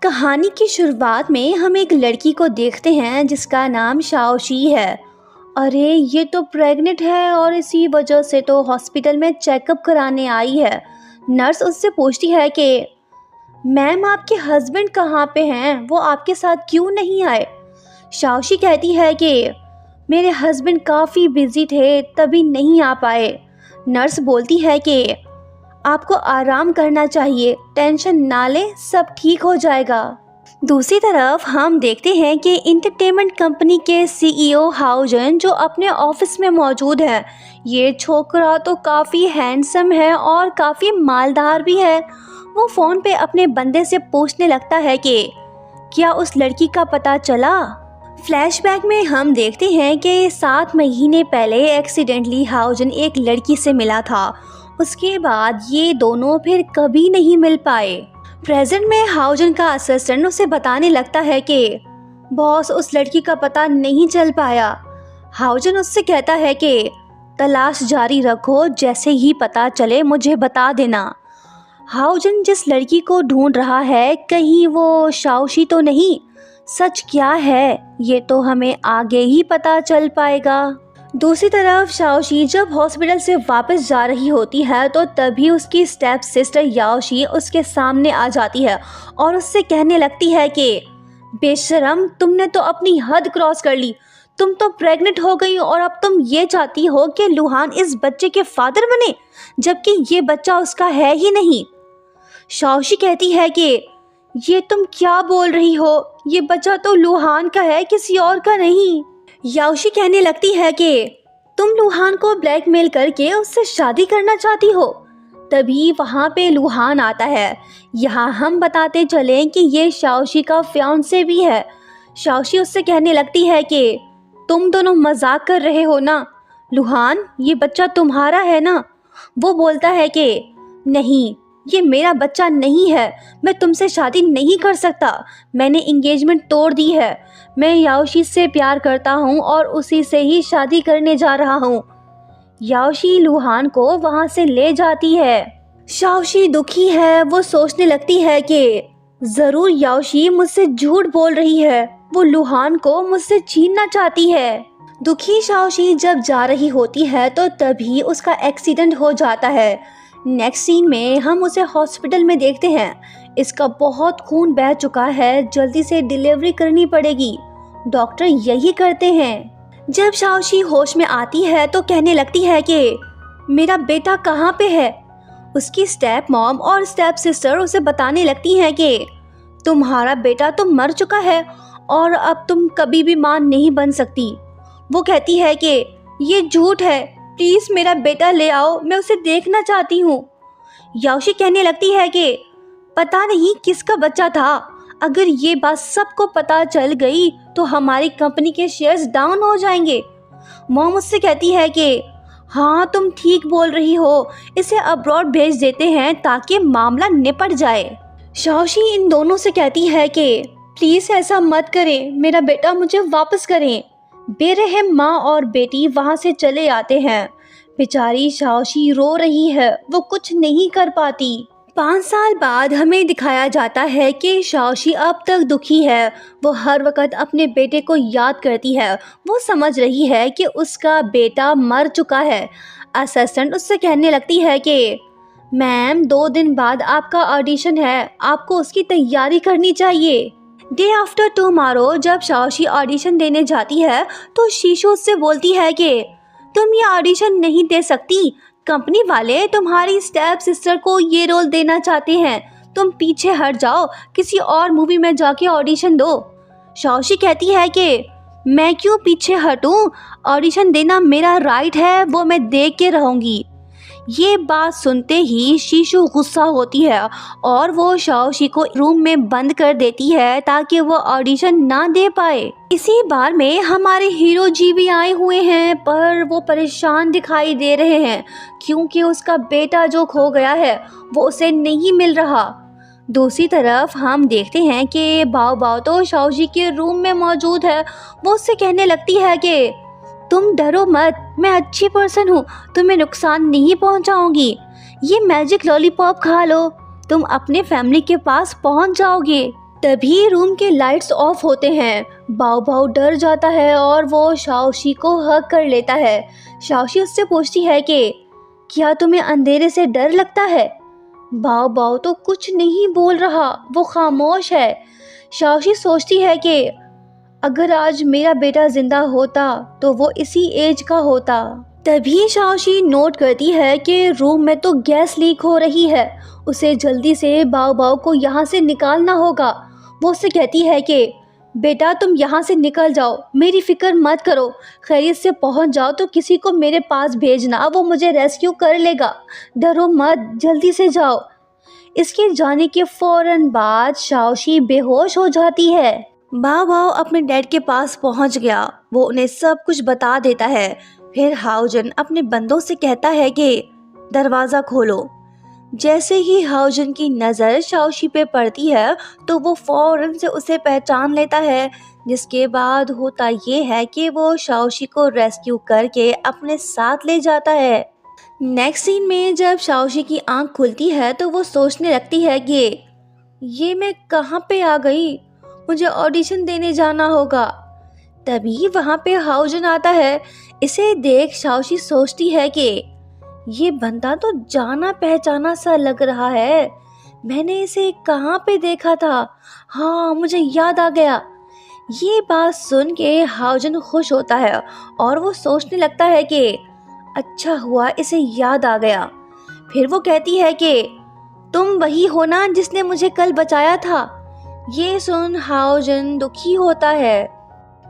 कहानी की शुरुआत में हम एक लड़की को देखते हैं जिसका नाम शाओशी है। अरे ये तो प्रेग्नेंट है और इसी वजह से तो हॉस्पिटल में चेकअप कराने आई है। नर्स उससे पूछती है कि मैम आपके हस्बैंड कहाँ पे हैं, वो आपके साथ क्यों नहीं आए। शाओशी कहती है कि मेरे हस्बैंड काफ़ी बिजी थे तभी नहीं आ पाए। नर्स बोलती है कि आपको आराम करना चाहिए, टेंशन ना ले, सब ठीक हो जाएगा। दूसरी तरफ हम देखते हैं कि इंटरटेनमेंट कंपनी के सीईओ हाओजन जो अपने ऑफिस में मौजूद है। ये छोकरा तो काफ़ी हैंडसम है और काफ़ी मालदार भी है। वो फ़ोन पे अपने बंदे से पूछने लगता है कि क्या उस लड़की का पता चला। फ्लैशबैक में हम देखते हैं कि 7 महीने पहले एक्सीडेंटली हाओजन एक लड़की से मिला था। उसके बाद ये दोनों फिर कभी नहीं मिल पाए। प्रेजेंट में हाओजन का असिस्टेंट उसे बताने लगता है कि बॉस उस लड़की का पता नहीं चल पाया। हाओजन उससे कहता है कि तलाश जारी रखो, जैसे ही पता चले मुझे बता देना। हाओजन जिस लड़की को ढूंढ रहा है कहीं वो शाओशी तो नहीं। सच क्या है ये तो हमें आगे ही पता चल पाएगा। दूसरी तरफ शाओशी जब हॉस्पिटल से वापस जा रही होती है तो तभी उसकी स्टेप सिस्टर याओशी उसके सामने आ जाती है और उससे कहने लगती है कि बेशरम, तुमने तो अपनी हद क्रॉस कर ली। तुम तो प्रेग्नेंट हो गई और अब तुम ये चाहती हो कि लुहान इस बच्चे के फादर बने, जबकि ये बच्चा उसका है ही नहीं। शाओशी कहती है कि ये तुम क्या बोल रही हो, ये बच्चा तो लुहान का है, किसी और का नहीं। याओशी कहने लगती है कि तुम लुहान को ब्लैकमेल करके उससे शादी करना चाहती हो। तभी वहाँ पे लुहान आता है। यहाँ हम बताते चलें कि ये शाओशी का फियांसे भी है। शाओशी उससे कहने लगती है कि तुम दोनों मजाक कर रहे हो ना, लुहान ये बच्चा तुम्हारा है ना। वो बोलता है कि नहीं, ये मेरा बच्चा नहीं है, मैं तुमसे शादी नहीं कर सकता। मैंने एंगेजमेंट तोड़ दी है। मैं याओशी से प्यार करता हूँ और उसी से ही शादी करने जा रहा हूँ। याओशी लुहान को वहाँ से ले जाती है। शाओशी दुखी है। वो सोचने लगती है कि ज़रूर याओशी मुझसे झूठ बोल रही है, वो लुहान को मुझसे छीनना चाहती है। दुखी शाओशी जब जा रही होती है तो तभी उसका एक्सीडेंट हो जाता है। नेक्स्ट सीन में हम उसे हॉस्पिटल में देखते हैं। इसका बहुत खून बह चुका है, जल्दी से डिलीवरी करनी पड़ेगी। डॉक्टर यही करते हैं। जब शाओशी होश में आती है तो कहने लगती है कि मेरा बेटा कहाँ पे है। उसकी स्टेप मॉम और स्टेप सिस्टर उसे बताने लगती हैं कि तुम्हारा बेटा तो मर चुका है और अब तुम कभी भी मां नहीं बन सकती। वो कहती है कि ये झूठ है, प्लीज़ मेरा बेटा ले आओ, मैं उसे देखना चाहती हूँ। याओशी कहने लगती है कि पता नहीं किसका बच्चा था, अगर ये बात सबको पता चल गई तो हमारी कंपनी के शेयर्स डाउन हो जाएंगे। मॉम उससे कहती है कि हाँ तुम ठीक बोल रही हो, इसे अब्रॉड भेज देते हैं ताकि मामला निपट जाए। शाओशी इन दोनों से कहती है कि प्लीज़ ऐसा मत करें, मेरा बेटा मुझे वापस करें। बेरहम माँ और बेटी वहाँ से चले आते हैं। बेचारी शाओशी रो रही है, वो कुछ नहीं कर पाती। 5 साल बाद हमें दिखाया जाता है कि शाओशी अब तक दुखी है। वो हर वक्त अपने बेटे को याद करती है। वो समझ रही है कि उसका बेटा मर चुका है। असिस्टेंट उससे कहने लगती है कि मैम 2 दिन बाद आपका ऑडिशन है, आपको उसकी तैयारी करनी चाहिए। डे आफ्टर टुमारो जब शाओशी ऑडिशन देने जाती है तो शीशु उससे बोलती है कि तुम ये ऑडिशन नहीं दे सकती, कंपनी वाले तुम्हारी स्टेप सिस्टर को ये रोल देना चाहते हैं, तुम पीछे हट जाओ, किसी और मूवी में जाके ऑडिशन दो। शाओशी कहती है कि मैं क्यों पीछे हटूं, ऑडिशन देना मेरा राइट है, वो मैं दे के रहूँगी। ये बात सुनते ही शीशु गुस्सा होती है और वो शाओशी को रूम में बंद कर देती है ताकि वो ऑडिशन ना दे पाए। इसी बार में हमारे हीरो जी भी आए हुए हैं, पर वो परेशान दिखाई दे रहे हैं क्योंकि उसका बेटा जो खो गया है वो उसे नहीं मिल रहा। दूसरी तरफ हम देखते हैं कि बाओ बाओ तो शाओशी के रूम में मौजूद है। वो उससे कहने लगती है कि तुम डरो मत, मैं अच्छी पर्सन हूँ, तुम्हें नुकसान नहीं पहुँचाऊंगी। ये मैजिक लॉलीपॉप खा लो, तुम अपने फैमिली के पास पहुँच जाओगे। तभी रूम के लाइट्स ऑफ होते हैं। बाओ बाओ डर जाता है और वो शाओशी को हग कर लेता है। शाओशी उससे पूछती है कि क्या तुम्हें अंधेरे से डर लगता है? बाओ बाओ तो कुछ नहीं बोल रहा, वो खामोश है। शाओशी सोचती है कि अगर आज मेरा बेटा जिंदा होता तो वो इसी एज का होता। तभी शाओशी नोट करती है कि रूम में तो गैस लीक हो रही है। उसे जल्दी से बाओ बाओ को यहाँ से निकालना होगा। वो उससे कहती है कि बेटा तुम यहाँ से निकल जाओ, मेरी फिक्र मत करो, खैरियत से पहुँच जाओ तो किसी को मेरे पास भेजना, वो मुझे रेस्क्यू कर लेगा, डरो मत, जल्दी से जाओ। इसके जाने के फौरन बाद शाओशी बेहोश हो जाती है। बाओ बाओ अपने डैड के पास पहुंच गया। वो उन्हें सब कुछ बता देता है। फिर हाओजन अपने बंदों से कहता है कि दरवाज़ा खोलो। जैसे ही हाओजन की नज़र शाओशी पे पड़ती है तो वो फौरन से उसे पहचान लेता है। जिसके बाद होता ये है कि वो शाओशी को रेस्क्यू करके अपने साथ ले जाता है। नेक्स्ट सीन में जब शाओशी की आंख खुलती है तो वो सोचने लगती है कि ये मैं कहाँ पे आ गई, मुझे ऑडिशन देने जाना होगा। तभी वहाँ पे हाओजन आता है। इसे देख शाओशी सोचती है कि ये बंदा तो जाना पहचाना सा लग रहा है, मैंने इसे कहाँ पे देखा था, हाँ मुझे याद आ गया। ये बात सुन के हाओजन खुश होता है और वो सोचने लगता है कि अच्छा हुआ इसे याद आ गया। फिर वो कहती है कि तुम वही हो ना जिसने मुझे कल बचाया था। ये सुन हाओजन दुखी होता है।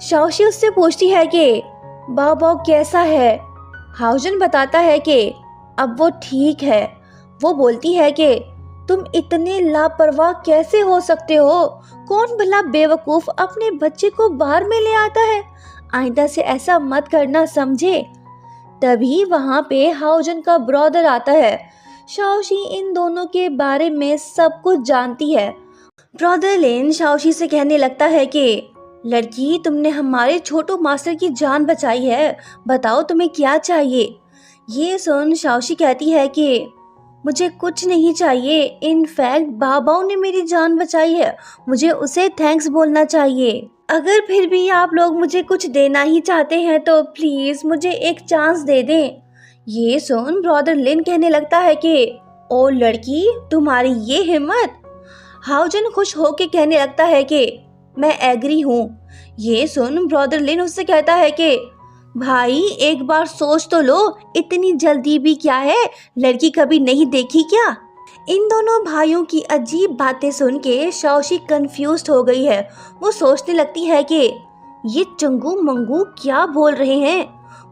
शाओशी उससे पूछती है कि बाओ बाओ कैसा है? हाओजन बताता है कि अब वो ठीक है। वो बोलती है कि तुम इतने लापरवाह कैसे हो सकते हो? कौन भला बेवकूफ अपने बच्चे को बाहर में ले आता है? आइंदा से ऐसा मत करना, समझे? तभी वहाँ पे हाओजन का ब्रदर आता है। शाओशी इन दोनों के बारे में सब कुछ जानती है। ब्रदर लिन शाओशी से कहने लगता है कि लड़की तुमने हमारे छोटू मास्टर की जान बचाई है, बताओ तुम्हें क्या चाहिए? ये सुन शाओशी कहती है कि मुझे कुछ नहीं चाहिए, इनफैक्ट बाबाओ ने मेरी जान बचाई है, मुझे उसे थैंक्स बोलना चाहिए। अगर फिर भी आप लोग मुझे कुछ देना ही चाहते हैं तो प्लीज मुझे एक चांस दे दें। ये सुन ब्रदर लिन कहने लगता है कि ओ लड़की, तुम्हारी ये हिम्मत। हाओजन खुश होके कहने लगता है कि मैं एग्री हूँ। ये सुन ब्रदर लिन उससे कहता है कि भाई एक बार सोच तो लो, इतनी जल्दी भी क्या है, लड़की कभी नहीं देखी क्या? इन दोनों भाइयों की अजीब बातें सुन के शाओशी कंफ्यूज्ड हो गई है। वो सोचने लगती है कि ये चंगू मंगू क्या बोल रहे हैं।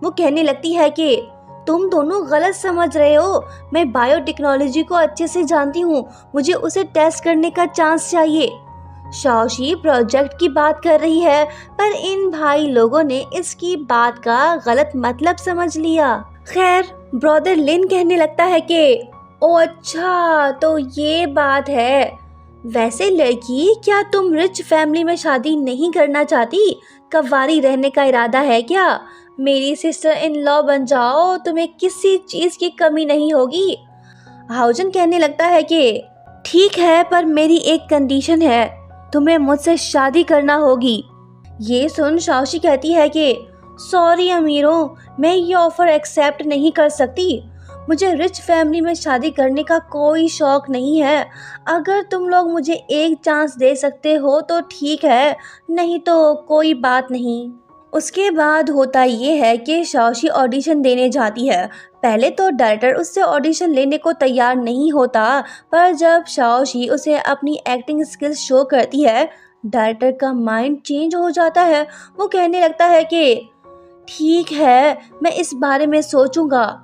वो कहने लगती है कि तुम दोनों गलत समझ रहे हो, मैं बायोटेक्नोलॉजी को अच्छे से जानती हूँ, मुझे उसे टेस्ट करने का चांस चाहिए। शाओशी प्रोजेक्ट की बात कर रही है पर इन भाई लोगों ने इसकी बात का गलत मतलब समझ लिया। खैर ब्रदर लिन कहने लगता है कि ओ अच्छा तो ये बात है। वैसे लड़की, क्या तुम रिच फैमिली में शादी नहीं करना चाहती? कव्वारी रहने का इरादा है क्या? मेरी सिस्टर इन लॉ बन जाओ, तुम्हें किसी चीज की कमी नहीं होगी। हाउजन कहने लगता है कि ठीक है पर मेरी एक कंडीशन है, तुम्हें मुझसे शादी करना होगी। ये सुन शाओशी कहती है कि सॉरी अमीरों, मैं ये ऑफर एक्सेप्ट नहीं कर सकती, मुझे रिच फैमिली में शादी करने का कोई शौक नहीं है। अगर तुम लोग मुझे एक चांस दे सकते हो तो ठीक है, नहीं तो कोई बात नहीं। उसके बाद होता ये है कि शाओशी ऑडिशन देने जाती है। पहले तो डायरेक्टर उससे ऑडिशन लेने को तैयार नहीं होता, पर जब शाओशी उसे अपनी एक्टिंग स्किल्स शो करती है, डायरेक्टर का माइंड चेंज हो जाता है। वो कहने लगता है कि ठीक है, मैं इस बारे में सोचूंगा।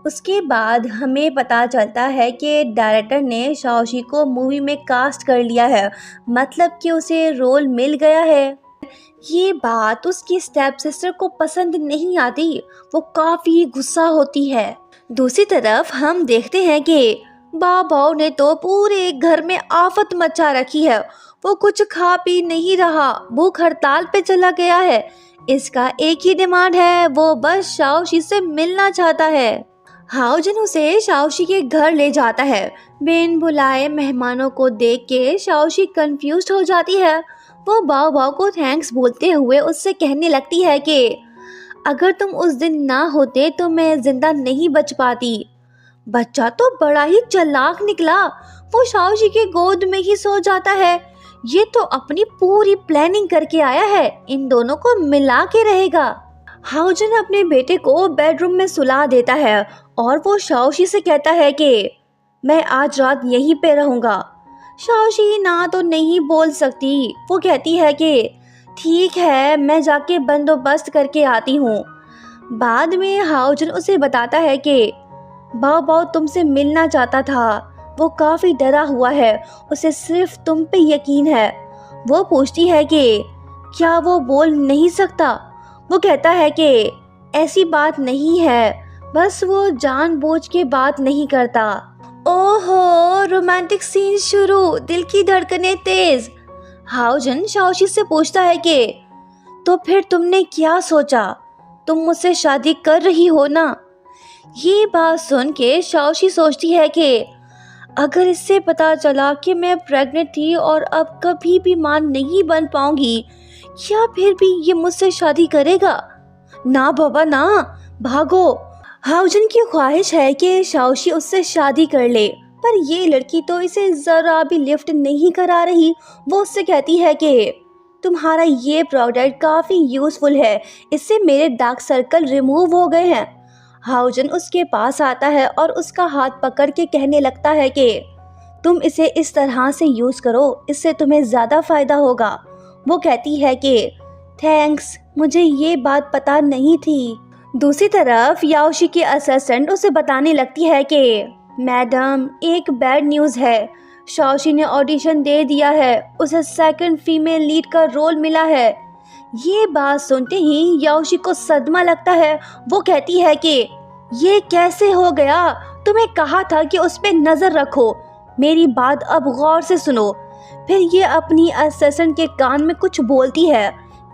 उसके बाद हमें पता चलता है कि डायरेक्टर ने शाओशी को मूवी में कास्ट कर लिया है, मतलब कि उसे रोल मिल गया है। ये बात उसकी स्टेप सिस्टर को पसंद नहीं आती, वो काफ़ी गुस्सा होती है। दूसरी तरफ हम देखते हैं कि बाबाओ ने तो पूरे घर में आफत मचा रखी है। वो कुछ खा पी नहीं रहा, भूख हड़ताल पे चला गया है। इसका एक ही डिमांड है, वो बस शाओशी से मिलना चाहता है। हाओजन उसे शाओशी के घर ले जाता है। बिन बुलाए मेहमानों को देख के शाओशी कंफ्यूज हो जाती है। वो बाओ बाओ को थैंक्स बोलते हुए उससे कहने लगती है कि अगर तुम उस दिन ना होते तो मैं जिंदा नहीं बच पाती। बच्चा तो बड़ा ही चालाक निकला, वो शाओशी के गोद में ही सो जाता है। ये तो अपनी पूरी प्लानिंग करके आया है, इन दोनों को मिला के रहेगा। हाओजन अपने बेटे को बेडरूम में सुला देता है और वो शाओशी से कहता है कि मैं आज रात यहीं पे रहूंगा। शाओशी ना तो नहीं बोल सकती, वो कहती है कि ठीक है, मैं जाके बंदोबस्त करके आती हूँ। बाद में हाओजन उसे बताता है कि बाओ बाओ तुमसे मिलना चाहता था, वो काफ़ी डरा हुआ है, उसे सिर्फ तुम पे यकीन है। वो पूछती है कि क्या वो बोल नहीं सकता। वो कहता है कि ऐसी बात नहीं है, बस वो जानबूझ के बात नहीं करता। ओहो, रोमांटिक सीन शुरू, दिल की धड़कनें तेज। हाओजन शाओशी से पूछता है कि तो फिर तुमने क्या सोचा, तुम मुझसे शादी कर रही हो ना। ये बात सुन के शाओशी सोचती है कि अगर इससे पता चला कि मैं प्रेग्नेंट थी और अब कभी भी मां नहीं बन पाऊंगी, क्या फिर भी ये मुझसे शादी करेगा? ना बाबा ना, भागो। हाओजन की ख्वाहिश है कि शाओशी उससे शादी कर ले, पर ये लड़की तो इसे जरा भी लिफ्ट नहीं करा रही। वो उससे कहती है कि तुम्हारा ये प्रोडक्ट काफ़ी यूज़फुल है, इससे मेरे डार्क सर्कल रिमूव हो गए हैं। हाओजन उसके पास आता है और उसका हाथ पकड़ के कहने लगता है कि तुम इसे इस तरह से यूज़ करो, इससे तुम्हें ज़्यादा फ़ायदा होगा। वो कहती है कि थैंक्स, मुझे ये बात पता नहीं थी। दूसरी तरफ याओशी की असिस्टेंट उसे बताने लगती है कि मैडम, एक बैड न्यूज़ है, शाओशी ने ऑडिशन दे दिया है, उसे सेकंड फीमेल लीड का रोल मिला है। ये बात सुनते ही याओशी को सदमा लगता है। वो कहती है कि ये कैसे हो गया, तुम्हें कहा था कि उस पे नज़र रखो, मेरी बात अब गौर से सुनो। फिर ये अपनी असिस्टेंट के कान में कुछ बोलती है।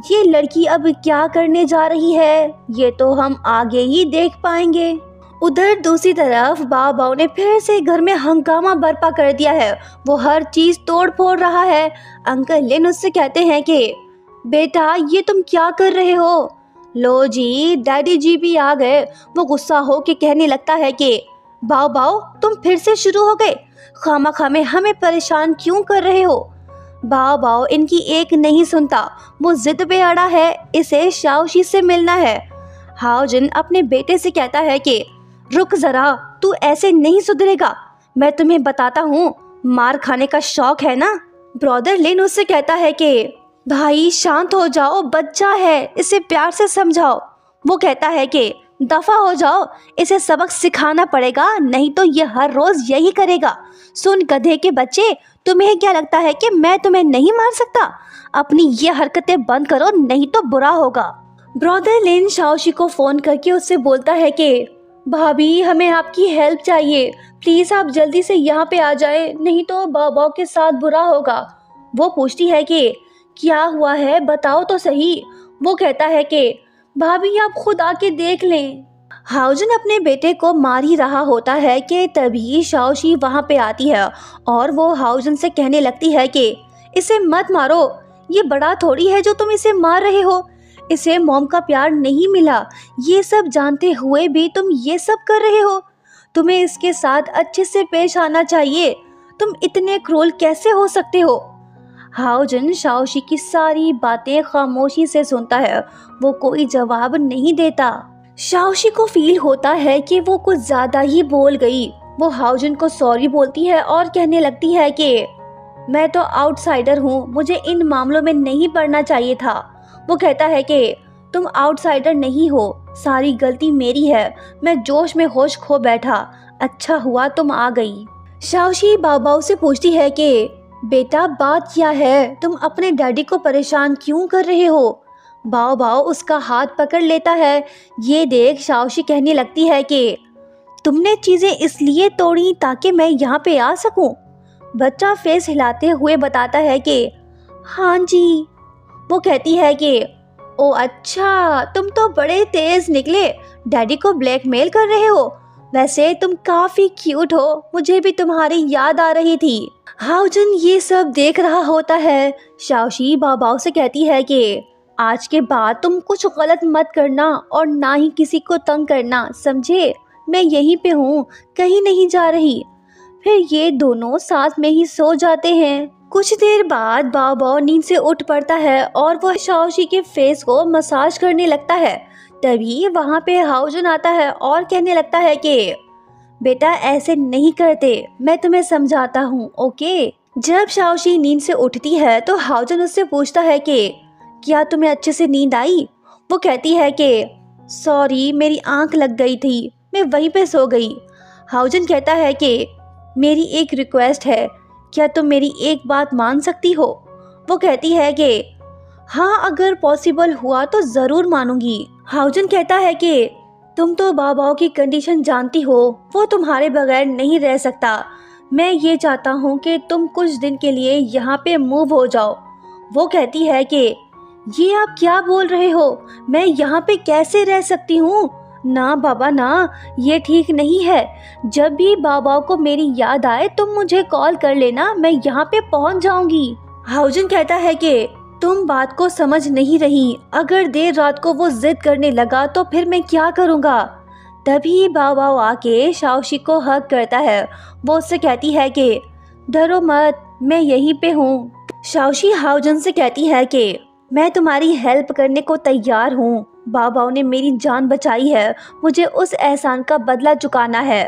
ये लड़की अब क्या करने जा रही है, ये तो हम आगे ही देख पाएंगे। उधर दूसरी तरफ बाओ बाओ ने फिर से घर में हंगामा बर्पा कर दिया है। वो हर चीज तोड़ फोड़ रहा है। अंकल लिन उससे कहते हैं कि बेटा, ये तुम क्या कर रहे हो? लो जी, डैडी जी भी आ गए। वो गुस्सा हो के कहने लगता है कि बाओ बाओ, तुम फिर से शुरू हो गए, खामा में हमें परेशान क्यों कर रहे हो? बाओ बाओ इनकी एक नहीं सुनता, वो जिद पे अड़ा है, इसे शाओशी से मिलना है। हाओजन अपने बेटे से कहता है कि रुक जरा, तू ऐसे नहीं सुधरेगा, मैं तुम्हें बताता हूँ, मार खाने का शौक है ना। ब्रदर लिन उससे कहता है कि भाई शांत हो जाओ, बच्चा है, इसे प्यार से समझाओ। वो कहता है कि दफा हो जाओ, इसे सबक सिखाना पड़ेगा, नहीं तो ये हर रोज यही करेगा। सुन गधे के बच्चे, तुम्हें क्या लगता है कि मैं तुम्हें नहीं मार सकता? अपनी ये हरकतें बंद करो, नहीं तो बुरा होगा। ब्रदर लिन शाओशी को फोन करके उससे बोलता है कि भाभी, हमें आपकी हेल्प चाहिए, प्लीज आप जल्दी से यहाँ पे आ जाए, नहीं तो बाओ बाओ के साथ बुरा होगा। वो पूछती है कि क्या हुआ है, बताओ तो सही। वो कहता है कि भाभी आप खुद आके देख लें। हाओजन अपने बेटे को मार ही रहा होता है कि तभी शाओशी वहाँ पे आती है और वो हाओजन से कहने लगती है कि इसे मत मारो, ये बड़ा थोड़ी है जो तुम इसे मार रहे हो, इसे मॉम का प्यार नहीं मिला, ये सब जानते हुए भी तुम ये सब कर रहे हो। तुम्हें इसके साथ अच्छे से पेश आना चाहिए, तुम इतने क्रूर कैसे हो सकते हो? हाओजन शाओशी की सारी बातें खामोशी से सुनता है, वो कोई जवाब नहीं देता। शाओशी को फील होता है कि वो कुछ ज्यादा ही बोल गई। वो हाओजन को सॉरी बोलती है और कहने लगती है कि मैं तो आउटसाइडर हूँ, मुझे इन मामलों में नहीं पड़ना चाहिए था। वो कहता है कि तुम आउटसाइडर नहीं हो, सारी गलती मेरी है, मैं जोश में होश खो बैठा, अच्छा हुआ तुम आ गई। शाओशी बाओ बाओ से पूछती है कि बेटा बात क्या है, तुम अपने डैडी को परेशान क्यों कर रहे हो? बाओ बाओ उसका हाथ पकड़ लेता है। ये देख शाओशी कहने लगती है कि तुमने चीजें इसलिए तोड़ी ताकि मैं यहाँ पे आ सकूं? बच्चा फेस हिलाते हुए बताता है कि हाँ जी। वो कहती है कि ओ अच्छा, तुम तो बड़े तेज निकले, डैडी को ब्लैकमेल कर रहे हो। वैसे तुम काफी क्यूट हो, मुझे भी तुम्हारी याद आ रही थी। हाउजन ये सब देख रहा होता है। शाओशी बाबाओ से कहती है कि आज के बाद तुम कुछ गलत मत करना और ना ही किसी को तंग करना, समझे? मैं यहीं पे हूँ, कहीं नहीं जा रही। फिर ये दोनों साथ में ही सो जाते हैं। कुछ देर बाद बाबाओ नींद से उठ पड़ता है और वो शाओशी के फेस को मसाज करने लगता है। तभी वहाँ पे हाउजन आता है और कहने लगता है कि बेटा ऐसे नहीं करते, मैं तुम्हें समझाता हूँ, ओके? जब शाओशी नींद से उठती है तो हाउजन उससे पूछता है कि क्या तुम्हें अच्छे से नींद आई? वो कहती है कि सॉरी, मेरी आंख लग गई थी, मैं वहीं पे सो गई। हाउजन कहता है कि मेरी एक रिक्वेस्ट है, क्या तुम मेरी एक बात मान सकती हो? वो कहती है कि हाँ, अगर पॉसिबल हुआ तो ज़रूर मानूंगी। हाउजन कहता है कि तुम तो बाबाओ की कंडीशन जानती हो, वो तुम्हारे बगैर नहीं रह सकता। मैं ये चाहता हूँ कि तुम कुछ दिन के लिए यहाँ पे मूव हो जाओ। वो कहती है कि ये आप क्या बोल रहे हो, मैं यहाँ पे कैसे रह सकती हूँ? ना बाबा ना, ये ठीक नहीं है। जब भी बाबाओ को मेरी याद आए तुम मुझे कॉल कर लेना, मैं यहाँ पे पहुँच जाऊंगी। हाउजन कहता है कि तुम बात को समझ नहीं रही, अगर देर रात को वो जिद करने लगा तो फिर मैं क्या करूँगा? तभी बाबाओ आके शाओशी को हक करता है। वो उससे कहती है कि डरो मत, मैं यहीं पे हूँ। शाओशी हाउजन से कहती है कि मैं तुम्हारी हेल्प करने को तैयार हूँ। बाबाओ ने मेरी जान बचाई है, मुझे उस एहसान का बदला चुकाना है।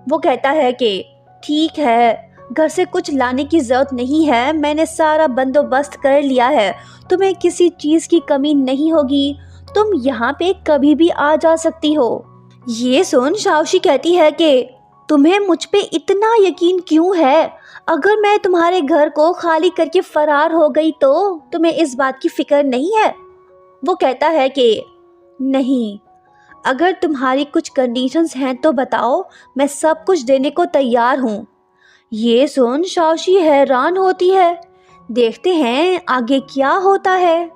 वो कहता है कि ठीक है, घर से कुछ लाने की जरूरत नहीं है, मैंने सारा बंदोबस्त कर लिया है, तुम्हें किसी चीज़ की कमी नहीं होगी, तुम यहाँ पे कभी भी आ जा सकती हो। ये सुन शाओशी कहती है कि तुम्हें मुझ पे इतना यकीन क्यों है? अगर मैं तुम्हारे घर को खाली करके फरार हो गई तो तुम्हें इस बात की फिक्र नहीं है? वो कहता है कि नहीं, अगर तुम्हारी कुछ कंडीशंस हैं तो बताओ, मैं सब कुछ देने को तैयार हूँ। ये सुन शाओशी हैरान होती है। देखते हैं आगे क्या होता है।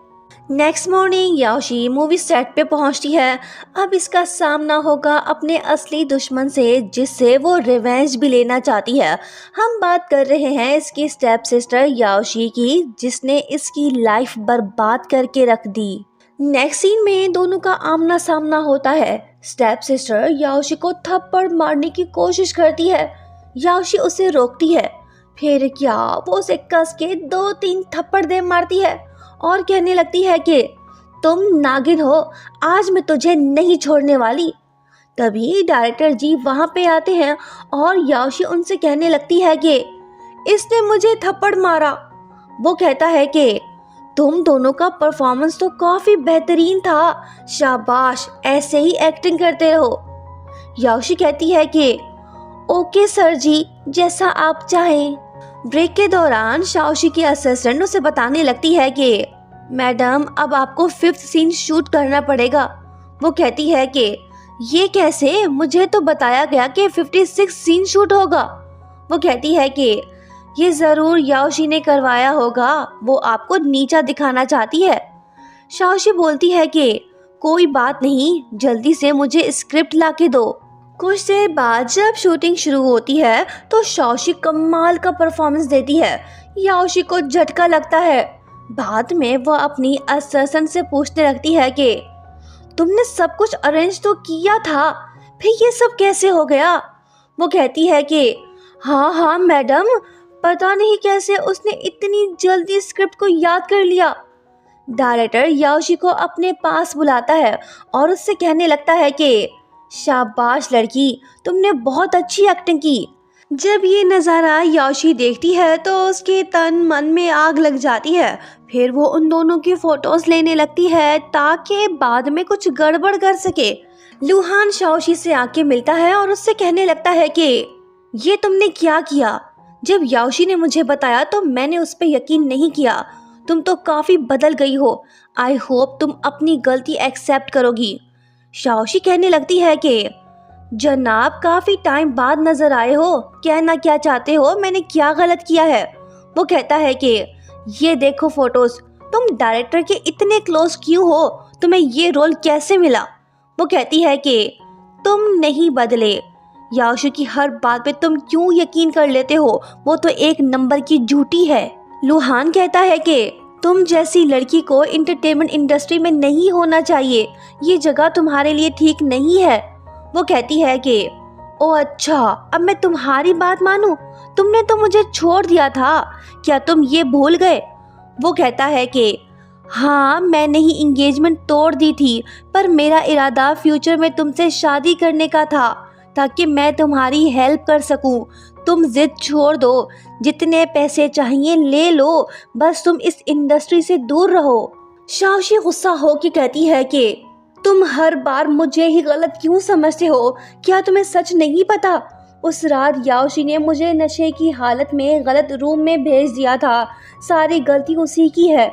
नेक्स्ट मॉर्निंग याओशी मूवी सेट पे पहुंचती है। अब इसका सामना होगा अपने असली दुश्मन से, जिससे वो रिवेंज भी लेना चाहती है। हम बात कर रहे हैं इसकी स्टेप सिस्टर याओशी की, जिसने इसकी लाइफ बर्बाद करके रख दी। नेक्स्ट सीन में दोनों का आमना सामना होता है। स्टेप सिस्टर याओशी को थप्पड़ मारने की कोशिश करती है। याओशी उसे रोकती है। फिर क्या, वो उसे कस के 2-3 थप्पड़ दे मारती है और कहने लगती है कि तुम नागिन हो, आज मैं तुझे नहीं छोड़ने वाली। तभी डायरेक्टर जी वहां पे आते हैं और याओशी उनसे कहने लगती है कि इसने मुझे थप्पड़ मारा। वो कहता है कि तुम दोनों का परफॉर्मेंस तो काफी बेहतरीन था, शाबाश, ऐसे ही एक्टिंग करते रहो। याओशी कहती है कि ओके सर जी, जैसा आप चाहें। ब्रेक के दौरान शाओशी की असिस्टेंट उसे बताने लगती है कि मैडम, अब आपको 5th सीन शूट करना पड़ेगा। वो कहती है कि ये कैसे, मुझे तो बताया गया कि 56 सीन शूट होगा। वो कहती है कि ये ज़रूर याओशी ने करवाया होगा, वो आपको नीचा दिखाना चाहती है। शाओशी बोलती है कि कोई बात नहीं, जल्दी से मुझे स्क्रिप्ट ला के दो। कुछ देर बाद जब शूटिंग शुरू होती है तो शाओशी कमाल का परफॉर्मेंस देती है। याओशी को झटका लगता है। बाद में वह अपनी असिस्टेंट से पूछने लगती है कि तुमने सब कुछ अरेंज तो किया था, फिर ये सब कैसे हो गया? वो कहती है कि हाँ मैडम, पता नहीं कैसे उसने इतनी जल्दी स्क्रिप्ट को याद कर लिया। डायरेक्टर याओशी को अपने पास बुलाता है और उससे कहने लगता है कि शाबाश लड़की, तुमने बहुत अच्छी एक्टिंग की। जब ये नज़ारा याओशी देखती है तो उसके तन मन में आग लग जाती है। फिर वो उन दोनों की फोटोज लेने लगती है ताकि बाद में कुछ गड़बड़ कर सके। लुहान शाओशी से आके मिलता है और उससे कहने लगता है कि ये तुमने क्या किया? जब याओशी ने मुझे बताया तो मैंने उस पर यकीन नहीं किया। तुम तो काफ़ी बदल गई हो। आई होप तुम अपनी गलती एक्सेप्ट करोगी। शाओशी कहने लगती है कि जनाब, काफी टाइम बाद नजर आए हो, कहना क्या चाहते हो, मैंने क्या गलत किया है? वो कहता है कि ये देखो फोटोज, तुम डायरेक्टर के इतने क्लोज क्यों हो, तुम्हें ये रोल कैसे मिला? वो कहती है कि तुम नहीं बदले, याओशी की हर बात पे तुम क्यों यकीन कर लेते हो, वो तो एक नंबर की झूठी है। लुहान कहता है कि तुम जैसी लड़की को एंटरटेनमेंट इंडस्ट्री में नहीं होना चाहिए, ये जगह तुम्हारे लिए ठीक नहीं है। वो कहती है कि ओ अच्छा, अब मैं तुम्हारी बात मानूं? तुमने तो मुझे छोड़ दिया था, क्या तुम ये भूल गए? वो कहता है कि हाँ, मैंने ही इंगेजमेंट तोड़ दी थी, पर मेरा इरादा फ्यूचर में तुमसे शादी करने का था ताकि मैं तुम्हारी हेल्प कर सकूं। तुम जिद छोड़ दो, जितने पैसे चाहिए ले लो, बस तुम इस इंडस्ट्री से दूर रहो। शाओशी गुस्सा हो के कहती है कि तुम हर बार मुझे ही गलत क्यों समझते हो? क्या तुम्हें सच नहीं पता? उस रात याओशी ने मुझे नशे की हालत में गलत रूम में भेज दिया था, सारी गलती उसी की है।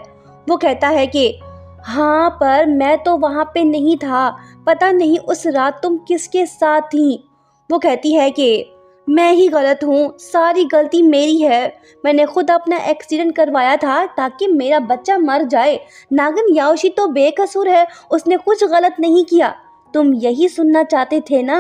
वो कहता है कि हाँ, पर मैं तो वहाँ पे नहीं था, पता नहीं उस रात तुम किसके साथ थी। वो कहती है कि मैं ही गलत हूँ, सारी गलती मेरी है, मैंने खुद अपना एक्सीडेंट करवाया था ताकि मेरा बच्चा मर जाए। नागिन याओशी तो बेकसूर है, उसने कुछ गलत नहीं किया। तुम यही सुनना चाहते थे ना?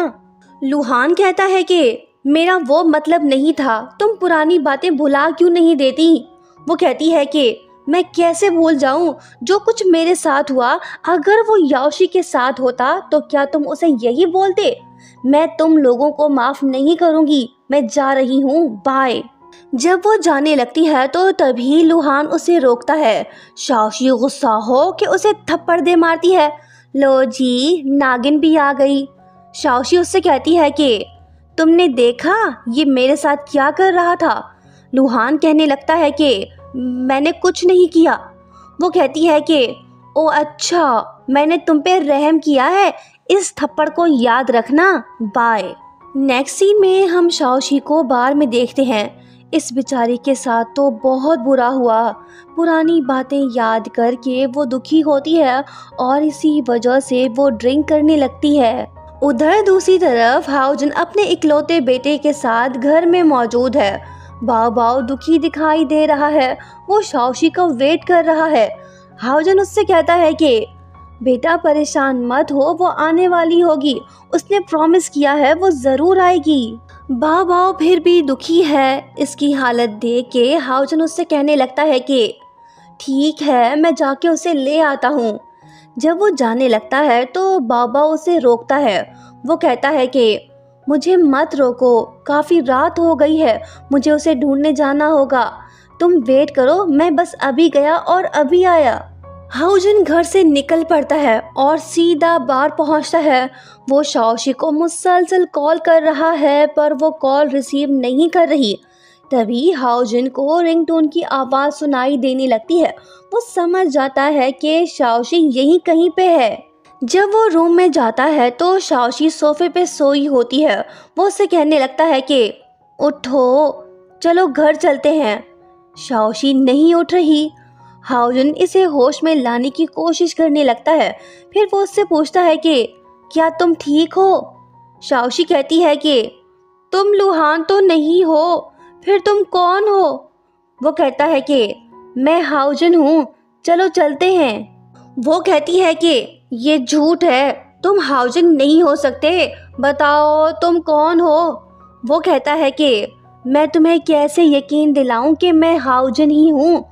लुहान कहता है कि मेरा वो मतलब नहीं था, तुम पुरानी बातें भुला क्यों नहीं देती? वो कहती है कि मैं कैसे भूल जाऊं जो कुछ मेरे साथ हुआ? अगर वो याओशी के साथ होता तो क्या तुम उसे यही बोलते? मैं तुम लोगों को माफ नहीं करूंगी, मैं जा रही हूँ, बाय। जब वो जाने लगती है तो तभी लुहान उसे रोकता है। शाओशी गुस्सा हो के उसे थप्पड़ दे मारती है। लो जी, नागिन भी आ गई। शाओशी उससे कहती है कि तुमने देखा ये मेरे साथ क्या कर रहा था? लुहान कहने लगता है कि मैंने कुछ नहीं किया। वो कहती है कि ओ अच्छा, मैंने तुम पे रहम किया है, इस थप्पड़ को याद रखना, बाय। नेक्स्ट सीन में हम शाओशी को बार में देखते हैं। इस बेचारी के साथ तो बहुत बुरा हुआ। पुरानी बातें याद करके वो दुखी होती है और इसी वजह से वो ड्रिंक करने लगती है। उधर दूसरी तरफ हाओजन अपने इकलौते बेटे के साथ घर में मौजूद है। बाओ बाओ दुखी दिखाई दे रहा है, वो शाओशी का वेट कर रहा है। हाओजन उससे कहता है कि बेटा परेशान मत हो, वो आने वाली होगी, उसने प्रॉमिस किया है वो जरूर आएगी। बाओ बाओ फिर भी दुखी है। इसकी हालत देख के हाओजन उससे कहने लगता है कि ठीक है, मैं जाके उसे ले आता हूँ। जब वो जाने लगता है तो बाओ बाओ उसे रोकता है। वो कहता है कि मुझे मत रोको, काफ़ी रात हो गई है, मुझे उसे ढूंढने जाना होगा, तुम वेट करो, मैं बस अभी गया और अभी आया। हाओजन घर से निकल पड़ता है और सीधा बार पहुंचता है। वो शाओशी को मुसलसल कॉल कर रहा है पर वो कॉल रिसीव नहीं कर रही। तभी हाओजन को रिंगटोन की आवाज़ सुनाई देने लगती है। वो समझ जाता है कि शाओशी यहीं कहीं पे है। जब वो रूम में जाता है तो शाओशी सोफे पे सोई होती है। वो उससे कहने लगता है कि उठो, चलो घर चलते हैं। शाओशी नहीं उठ रही। हाओजन इसे होश में लाने की कोशिश करने लगता है। फिर वो उससे पूछता है कि क्या तुम ठीक हो? शाओशी कहती है कि तुम लुहान तो नहीं हो, फिर तुम कौन हो? वो कहता है कि मैं हाओजन हूँ, चलो चलते हैं। वो कहती है कि ये झूठ है, तुम हाओजन नहीं हो सकते, बताओ तुम कौन हो? वो कहता है कि मैं तुम्हें कैसे यकीन दिलाऊं कि मैं हाओजन ही हूँ?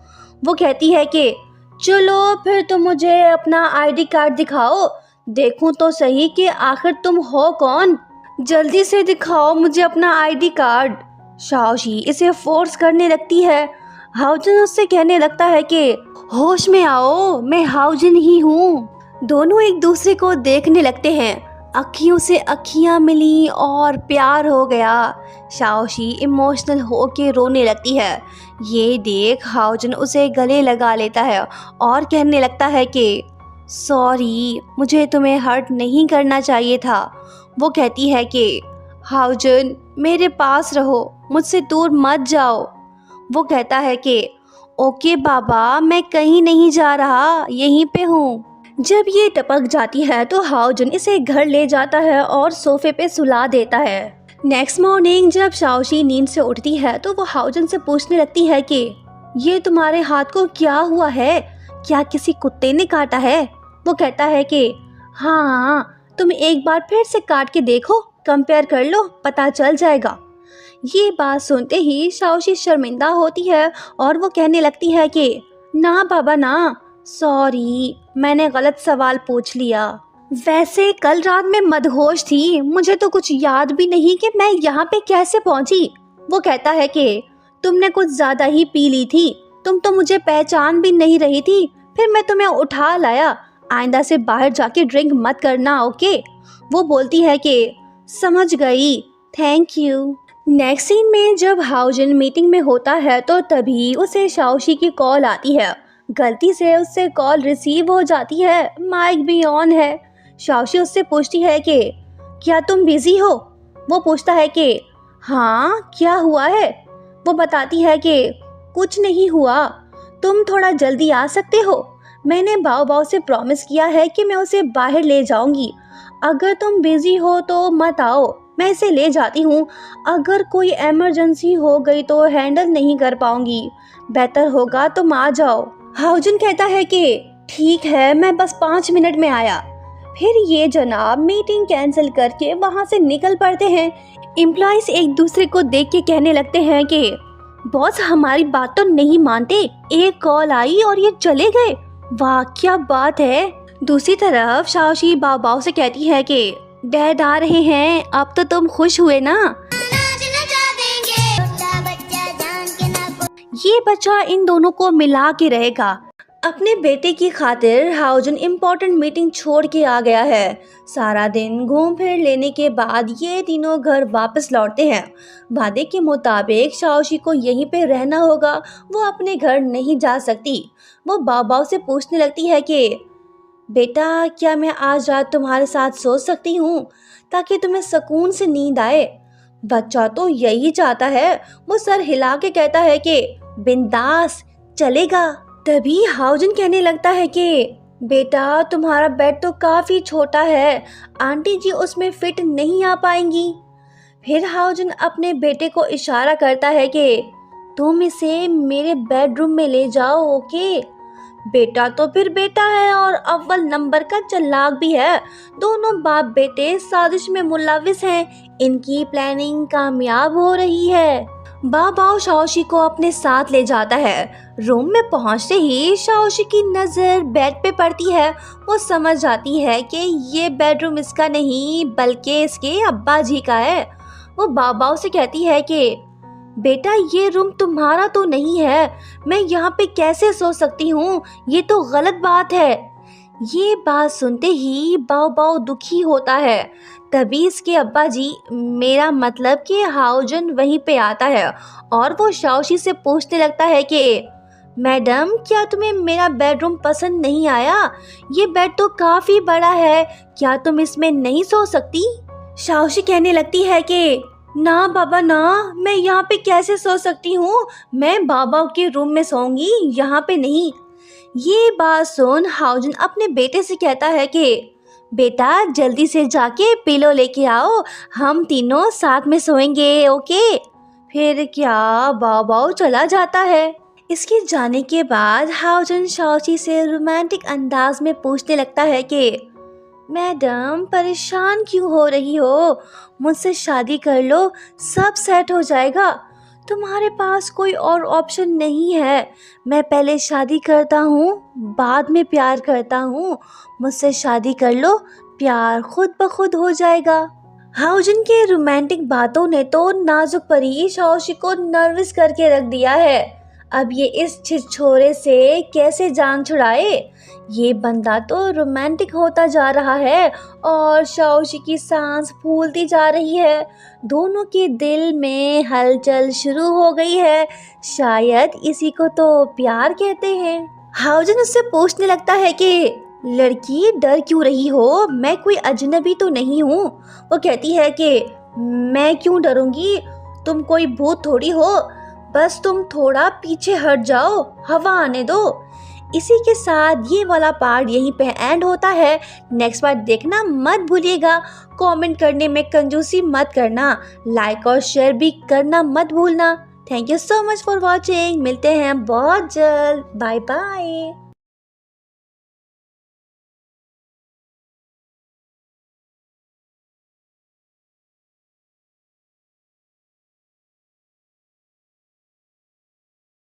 वो कहती है कि चलो फिर तुम मुझे अपना आईडी कार्ड दिखाओ, देखूं तो सही कि आखिर तुम हो कौन। जल्दी से दिखाओ मुझे अपना आईडी कार्ड। शाओशी इसे फोर्स करने लगती है। हाओजन उससे कहने लगता है कि होश में आओ, मैं हाओजन ही हूँ। दोनों एक दूसरे को देखने लगते हैं। अखियों से अखियां मिली और प्यार हो गया। शाओशी इमोशनल होके रोने लगती है। ये देख हाओजन उसे गले लगा लेता है और कहने लगता है कि सॉरी, मुझे तुम्हें हर्ट नहीं करना चाहिए था। वो कहती है कि हाओजन मेरे पास रहो, मुझसे दूर मत जाओ। वो कहता है कि ओके बाबा, मैं कहीं नहीं जा रहा, यहीं पे हूँ। जब ये टपक जाती है तो हाओजन इसे घर ले जाता है और सोफे पे सुला देता है। नेक्स्ट मॉर्निंग जब शाओशी नींद से उठती है तो वो हाओजन से पूछने लगती है कि ये तुम्हारे हाथ को क्या हुआ है, क्या किसी कुत्ते ने काटा है? वो कहता है कि हाँ, तुम एक बार फिर से काट के देखो। कंपेयर कर लो, पता चल जाएगा। ये बात सुनते ही शाओशी शर्मिंदा होती है और वो कहने लगती है कि ना बाबा ना, सॉरी, मैंने गलत सवाल पूछ लिया। वैसे कल रात में मदहोश थी, मुझे तो कुछ याद भी नहीं कि मैं यहाँ पे कैसे पहुँची। वो कहता है कि तुमने कुछ ज्यादा ही पी ली थी, तुम तो मुझे पहचान भी नहीं रही थी, फिर मैं तुम्हें उठा लाया। आइंदा से बाहर जाके ड्रिंक मत करना, ओके। वो बोलती है कि समझ गई, थैंक यू। नेक्स्ट सीन में जब हाउजिन मीटिंग में होता है तो तभी उसे शाओशी की कॉल आती है। गलती से उससे कॉल रिसीव हो जाती है, माइक भी ऑन है। शाओशी उससे पूछती है कि क्या तुम बिजी हो? वो पूछता है कि हाँ, क्या हुआ है? वो बताती है कि कुछ नहीं हुआ, तुम थोड़ा जल्दी आ सकते हो? मैंने बाओ बाओ से प्रॉमिस किया है कि मैं उसे बाहर ले जाऊंगी। अगर तुम बिजी हो तो मत आओ, मैं इसे ले जाती हूँ। अगर कोई इमरजेंसी हो गई तो हैंडल नहीं कर पाऊंगी, बेहतर होगा तुम आ जाओ। हाउजिन कहता है कि ठीक है, मैं बस 5 मिनट में आया। फिर ये जनाब मीटिंग कैंसिल करके वहाँ से निकल पड़ते हैं। एम्प्लॉइज एक दूसरे को देख के कहने लगते हैं कि बॉस हमारी बात तो नहीं मानते, एक कॉल आई और ये चले गए, वाह क्या बात है। दूसरी तरफ शाओशी बाओ बाओ से कहती है कि डैड आ रहे हैं, अब तो तुम खुश हुए ना। ये बच्चा इन दोनों को मिला के रहेगा। अपने बेटे की खातिर हाउजिन इम्पोर्टेंट मीटिंग छोड़ के आ गया है। सारा दिन घूम फिर लेने के बाद ये तीनों घर वापस लौटते हैं। वादे के मुताबिक शाओशी को यहीं पे रहना होगा, वो अपने घर नहीं जा सकती। वो बाओ बाओ से पूछने लगती है कि बेटा क्या मैं आज रात तुम्हारे साथ सो सकती हूँ, ताकि तुम्हें सुकून से नींद आए। बच्चा तो यही चाहता है। वो सर हिला के कहता है कि बिंदास, चलेगा। तभी हाउजिन कहने लगता है कि बेटा तुम्हारा बेड तो काफी छोटा है, आंटी जी उसमें फिट नहीं आ पाएंगी। फिर हाउजिन अपने बेटे को इशारा करता है कि तुम इसे मेरे बेडरूम में ले जाओ, ओके। बेटा तो फिर बेटा है और अव्वल नंबर का चालाक भी है। दोनों बाप बेटे साजिश में मुलविस हैं। इनकी प्लानिंग कामयाब हो रही है। बाओ शाओशी को अपने साथ ले जाता है। रूम में पहुंचते ही शाओशी की नजर बेड पे पड़ती है। वो समझ जाती है कि ये बेडरूम इसका नहीं बल्कि इसके अब्बा जी का है। वो बाओ से कहती है कि बेटा ये रूम तुम्हारा तो नहीं है, मैं यहाँ पे कैसे सो सकती हूँ, ये तो गलत बात है। ये बात सुनते ही बाओ दुखी होता है। तभी इसके अब्बा जी, मेरा मतलब कि हाउजिन वहीं पे आता है और वो शाओशी से पूछने लगता है कि मैडम क्या तुम्हें मेरा बेडरूम पसंद नहीं आया? ये बेड तो काफी बड़ा है, क्या तुम इसमें नहीं सो सकती? शाओशी कहने लगती है कि ना बाबा ना, मैं यहाँ पे कैसे सो सकती हूँ, मैं बाबा के रूम में सोऊंगी, यहाँ पे नहीं। ये बात सुन हाउजिन अपने बेटे से कहता है कि बेटा जल्दी से जाके पिलो लेके आओ, हम तीनों साथ में सोएंगे, ओके। फिर क्या बाओ चला जाता है। इसके जाने के बाद हाउजिन शाओशी से रोमांटिक अंदाज में पूछने लगता है कि मैडम परेशान क्यों हो रही हो, मुझसे शादी कर लो, सब सेट हो जाएगा। तुम्हारे पास कोई और ऑप्शन नहीं है। मैं पहले शादी करता हूँ, बाद में प्यार करता हूँ, मुझसे शादी कर लो, प्यार खुद ब खुद हो जाएगा। हाउजिन के रोमांटिक बातों ने तो नाजुक परी शाओशी को नर्वस करके रख दिया है। अब ये इस छिछोरे से कैसे जान छुड़ाए। ये बंदा तो रोमांटिक होता जा रहा है और शाओशी की सांस फूलती जा रही है। दोनों के दिल में हलचल शुरू हो गई है। शायद इसी को तो प्यार कहते हैं। हाउजिन उससे पूछने लगता है कि लड़की डर क्यों रही हो, मैं कोई अजनबी तो नहीं हूँ। वो कहती है कि मैं क्यों डरूंगी, तुम कोई भूत थोड़ी हो, बस तुम थोड़ा पीछे हट जाओ, हवा आने दो। इसी के साथ ये वाला पार्ट यहीं पे एंड होता है। नेक्स्ट पार्ट देखना मत भूलिएगा। कमेंट करने में कंजूसी मत करना, लाइक और शेयर भी करना मत भूलना। Thank you so much for watching. मिलते हैं बहुत जल्द। Bye bye.